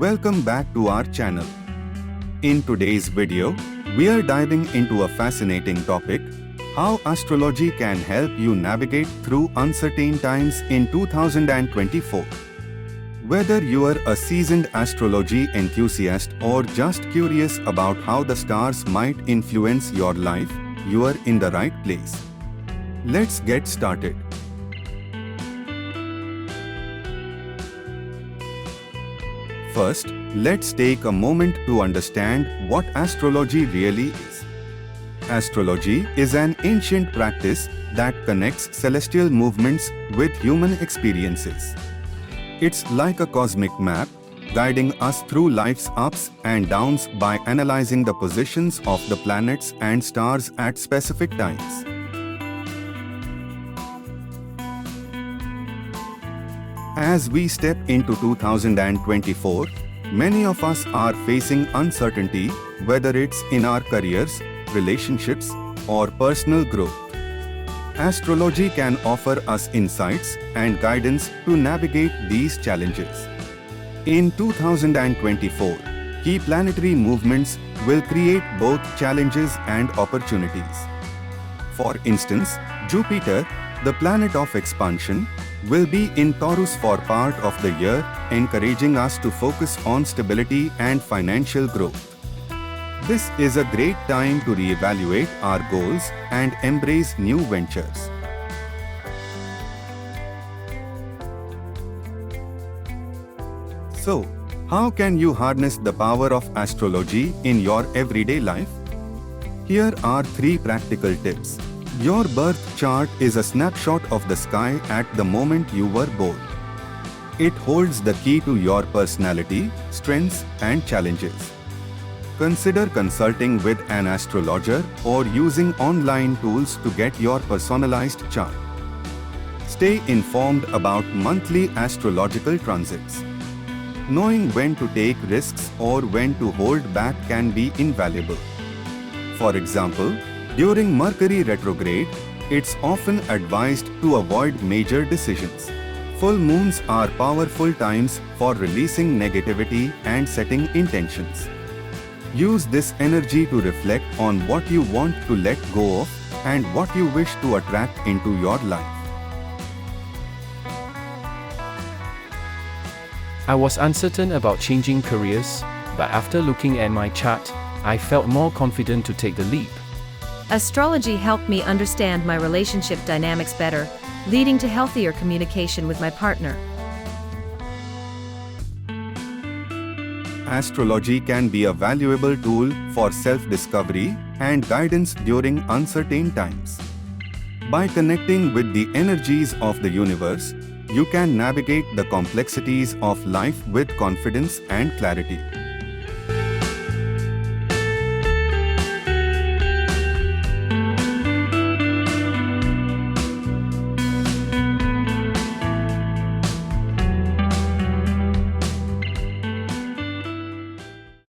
Welcome back to our channel. In today's video, we are diving into a fascinating topic: how astrology can help you navigate through uncertain times in 2024. Whether you are a seasoned astrology enthusiast or just curious about how the stars might influence your life, you are in the right place. Let's get started. First, let's take a moment to understand what astrology really is. Astrology is an ancient practice that connects celestial movements with human experiences. It's like a cosmic map, guiding us through life's ups and downs by analyzing the positions of the planets and stars at specific times. As we step into 2024, many of us are facing uncertainty, whether it's in our careers, relationships, or personal growth. Astrology can offer us insights and guidance to navigate these challenges. In 2024, key planetary movements will create both challenges and opportunities. For instance, Jupiter, the planet of expansion, will be in Taurus for part of the year, encouraging us to focus on stability and financial growth. This is a great time to reevaluate our goals and embrace new ventures. So, how can you harness the power of astrology in your everyday life? Here are 3 practical tips. Your birth chart is a snapshot of the sky at the moment you were born. It holds the key to your personality, strengths, and challenges. Consider consulting with an astrologer or using online tools to get your personalized chart. Stay informed about monthly astrological transits. Knowing when to take risks or when to hold back can be invaluable. For example, during Mercury retrograde, it's often advised to avoid major decisions. Full moons are powerful times for releasing negativity and setting intentions. Use this energy to reflect on what you want to let go of and what you wish to attract into your life. I was uncertain about changing careers, but after looking at my chart, I felt more confident to take the leap. Astrology helped me understand my relationship dynamics better, leading to healthier communication with my partner. Astrology can be a valuable tool for self-discovery and guidance during uncertain times. By connecting with the energies of the universe, you can navigate the complexities of life with confidence and clarity.